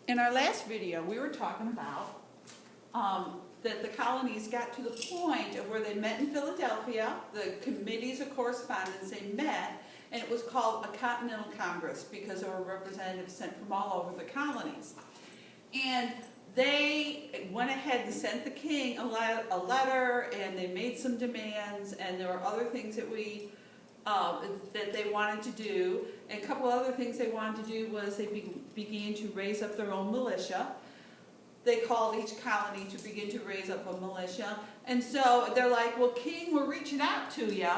In our last video, we were talking about that the colonies got to the point of where they met in Philadelphia, the committees of correspondence, they met, and it was called a Continental Congress because there were representatives sent from all over the colonies. And they went ahead and sent the king a letter, and they made some demands, and there were other things that that they wanted to do. And a couple other things they wanted to do was they began to raise up their own militia. They called each colony to begin to raise up a militia. And so they're like, well, king, we're reaching out to you,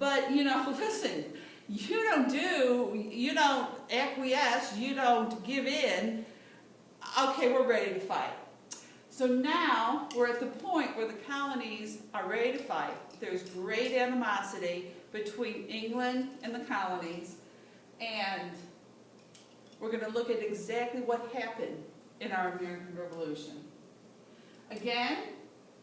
but, listen, you don't acquiesce, you don't give in. Okay, we're ready to fight. So now we're at the point where the colonies are ready to fight. There's great animosity between England and the colonies, and we're going to look at exactly what happened in our American Revolution. Again,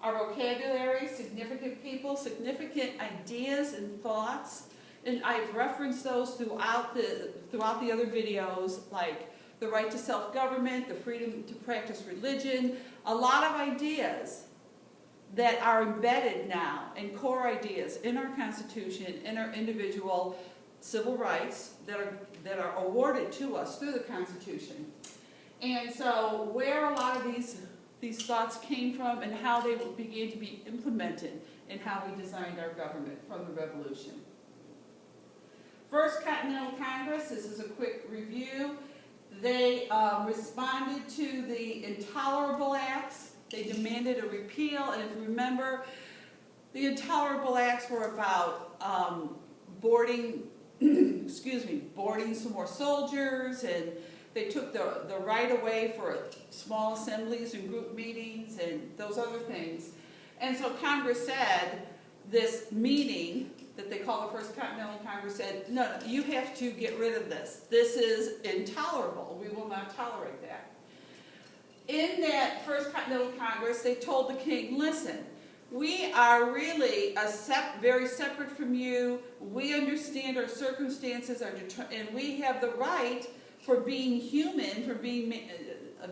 our vocabulary, significant people, significant ideas and thoughts, and I've referenced those throughout the other videos, like the right to self-government, the freedom to practice religion, a lot of ideas that are embedded now in core ideas in our Constitution, in our individual civil rights that are awarded to us through the Constitution. And so where a lot of these thoughts came from and how they began to be implemented in how we designed our government from the Revolution. First Continental Congress, this is a quick review. They responded to the Intolerable Acts. They demanded a repeal, and if you remember, the Intolerable Acts were about boarding some more soldiers, and they took the right away for small assemblies and group meetings and those other things. And so Congress said, this meeting that they call the First Continental Congress said, no, you have to get rid of this. This is intolerable. We will not tolerate that. In that First Continental Congress, they told the king, listen, we are really very separate from you. We understand our circumstances, and we have the right for being human, for being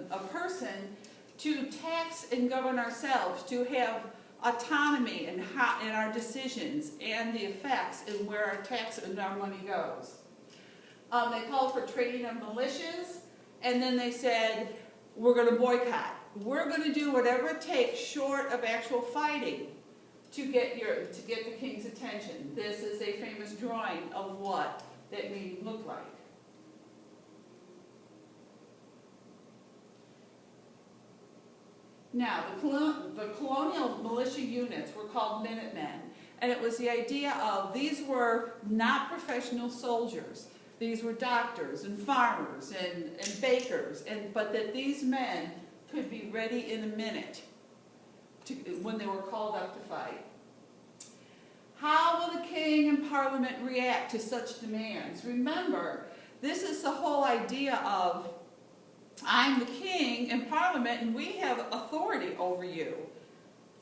a person, to tax and govern ourselves, to have autonomy in our decisions and the effects and where our tax and our money goes. They called for training of militias, and then they said, we're going to boycott. We're going to do whatever it takes short of actual fighting to get the king's attention. This is a famous drawing of what that meeting looked like. Now, the colonial militia units were called Minutemen, and it was the idea of these were not professional soldiers. These were doctors and farmers and bakers, but that these men could be ready in a minute when they were called up to fight. How will the king and parliament react to such demands? Remember, this is the whole idea of I'm the king and parliament, and we have authority over you.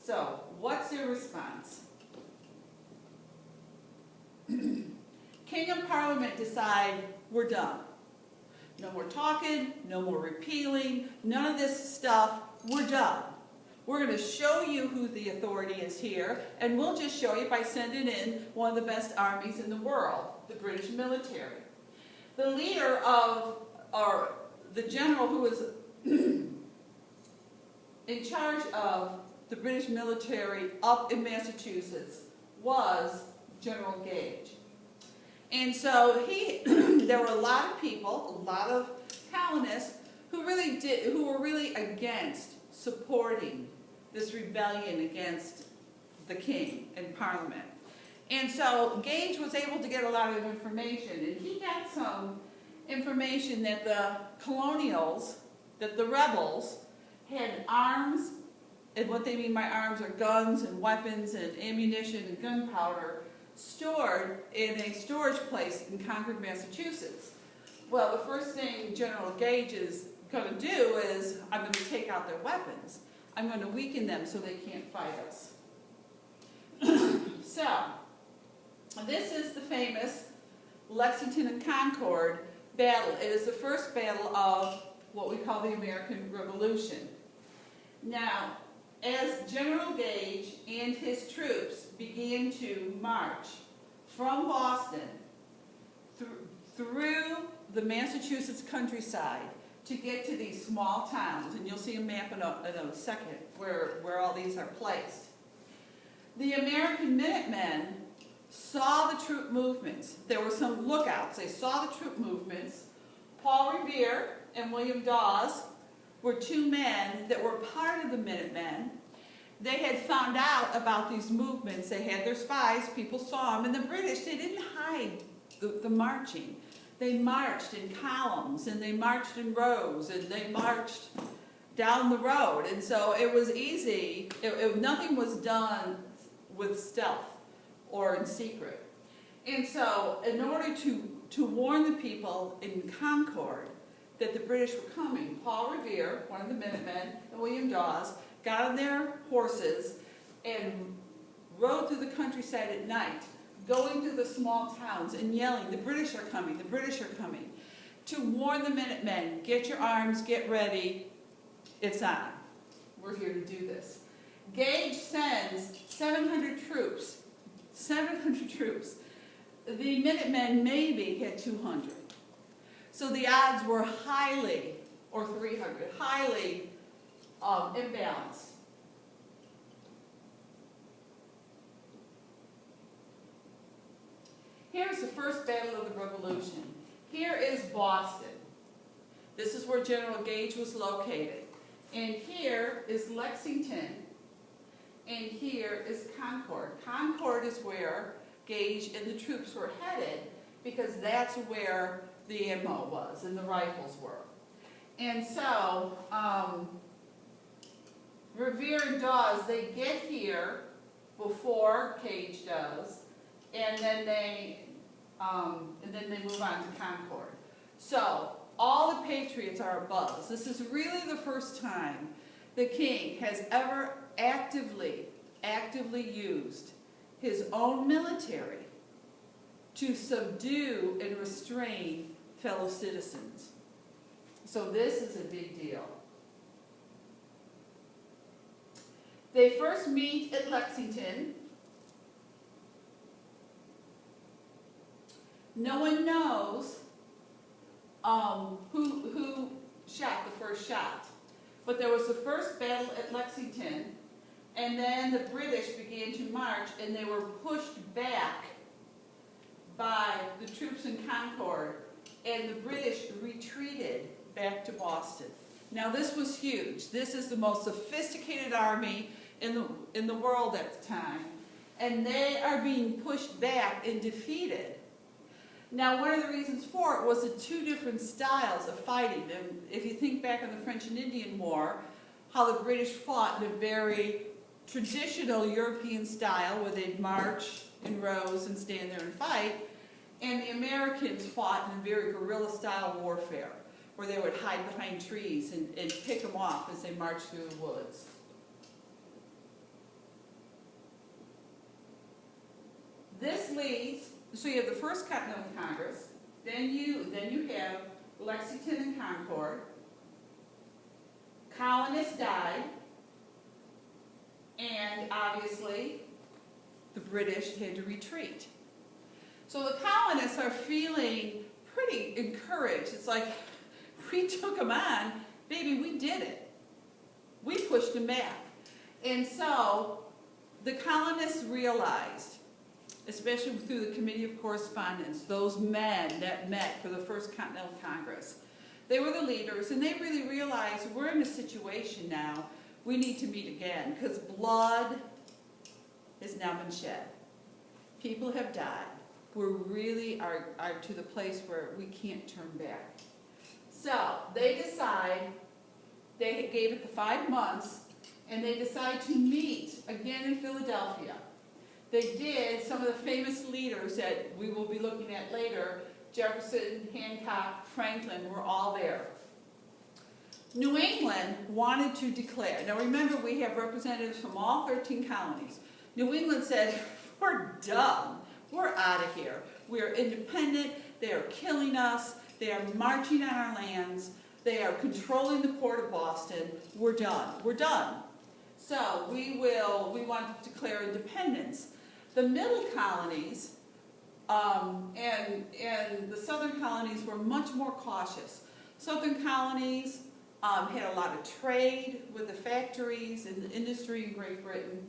So, what's their response? King and parliament decide, we're done. No more talking, no more repealing, none of this stuff, we're done. We're going to show you who the authority is here, and we'll just show you by sending in one of the best armies in the world, the British military. The leader or the general who was in charge of the British military up in Massachusetts was General Gage. And so there were a lot of people, a lot of colonists who were really against supporting this rebellion against the king and parliament. And so Gage was able to get a lot of information, and he got some information that the colonials, that the rebels had arms, and what they mean by arms are guns and weapons and ammunition and gunpowder, stored in a storage place in Concord, Massachusetts. Well, the first thing General Gage is going to do is, I'm going to take out their weapons. I'm going to weaken them so they can't fight us. So, this is the famous Lexington and Concord battle. It is the first battle of what we call the American Revolution. Now, as General Gage and his troops began to march from Boston through the Massachusetts countryside to get to these small towns, and you'll see a map in a second where all these are placed. The American Minutemen saw the troop movements. There were some lookouts. They saw the troop movements. Paul Revere and William Dawes were two men that were part of the Minutemen. They had found out about these movements. They had their spies. People saw them. And the British, they didn't hide the marching. They marched in columns, and they marched in rows, and they marched down the road. And so it was easy. Nothing was done with stealth or in secret. And so in order to warn the people in Concord that the British were coming, Paul Revere, one of the Minutemen, and William Dawes got on their horses and rode through the countryside at night, going to the small towns and yelling, "The British are coming, the British are coming," to warn the Minutemen, "Get your arms, get ready, it's on. We're here to do this." Gage sends 700 troops. 700 troops. The Minutemen maybe had 200. So the odds were highly, or 300, highly imbalanced. Here's the first battle of the Revolution. Here is Boston. This is where General Gage was located. And here is Lexington. And here is Concord. Concord is where Gage and the troops were headed, because that's where the ammo was and the rifles were. And so, Revere and Dawes, they get here before Gage does, and then they move on to Concord. So, all the patriots are abuzz. This is really the first time the king has ever actively used his own military to subdue and restrain fellow citizens. So this is a big deal. They first meet at Lexington. No one knows who shot the first shot. But there was the first battle at Lexington, and then the British began to march, and they were pushed back by the troops in Concord, and the British retreated back to Boston. Now this was huge. This is the most sophisticated army in the world at the time, and they are being pushed back and defeated. Now, one of the reasons for it was the two different styles of fighting. And if you think back on the French and Indian War, how the British fought in a very traditional European style, where they'd march in rows and stand there and fight, and the Americans fought in a very guerrilla-style warfare, where they would hide behind trees and pick them off as they marched through the woods. This leads. So you have the First Continental Congress, then you have Lexington and Concord. Colonists died, and obviously the British had to retreat. So the colonists are feeling pretty encouraged. It's like, we took them on, baby, we did it. We pushed them back. And so the colonists realized, especially through the Committee of Correspondence, those men that met for the First Continental Congress. They were the leaders, and they really realized, we're in a situation now, we need to meet again, because blood has now been shed. People have died. We really are to the place where we can't turn back. So they decide, they gave it the 5 months, and they decide to meet again in Philadelphia. They did. Some of the famous leaders that we will be looking at later, Jefferson, Hancock, Franklin, were all there. New England wanted to declare. Now remember, we have representatives from all 13 colonies. New England said, we're done. We're out of here. We're independent. They are killing us. They are marching on our lands. They are controlling the port of Boston. We're done. We're done. So we want to declare independence. The middle colonies and the southern colonies were much more cautious. Southern colonies had a lot of trade with the factories and the industry in Great Britain.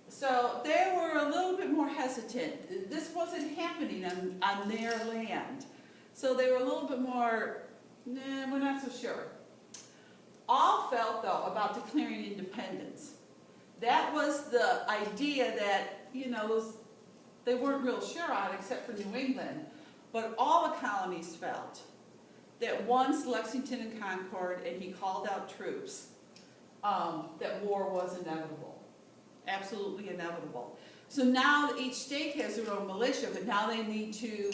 So they were a little bit more hesitant. This wasn't happening on their land. So they were a little bit more, nah, we're not so sure. All felt, though, about declaring independence. That was the idea that, you know, they weren't real sure on, except for New England. But all the colonies felt that once Lexington and Concord, and he called out troops, that war was inevitable. Absolutely inevitable. So now each state has their own militia, but now they need to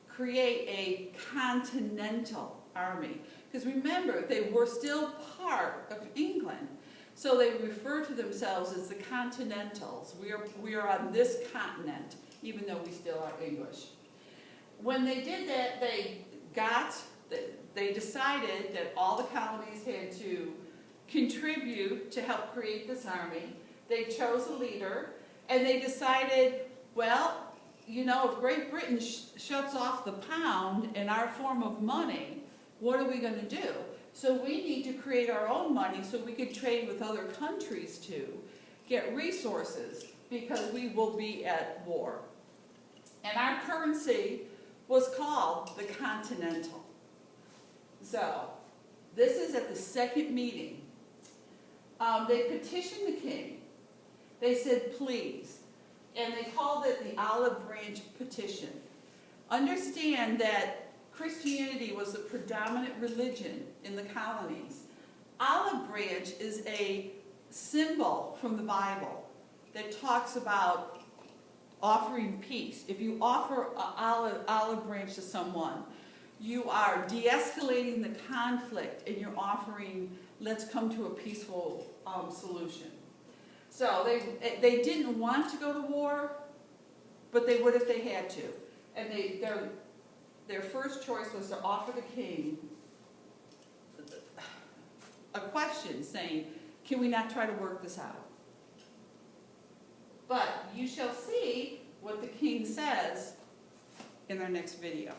create a continental army. Because remember, they were still part of England. So they refer to themselves as the Continentals. We are on this continent, even though we still are English. When they did that, they decided that all the colonies had to contribute to help create this army. They chose a leader, and they decided, well, you know, if Great Britain shuts off the pound and our form of money, what are we going to do? So we need to create our own money so we can trade with other countries to get resources, because we will be at war. And our currency was called the Continental. So this is at the second meeting. They petitioned the king. They said, please. And they called it the Olive Branch Petition. Understand that Christianity was the predominant religion in the colonies. Olive branch is a symbol from the Bible that talks about offering peace. If you offer an olive branch to someone, you are de-escalating the conflict, and you're offering, let's come to a peaceful solution. So they didn't want to go to war, but they would if they had to. And their first choice was to offer the king a question saying, can we not try to work this out? But you shall see what the king says in our next video.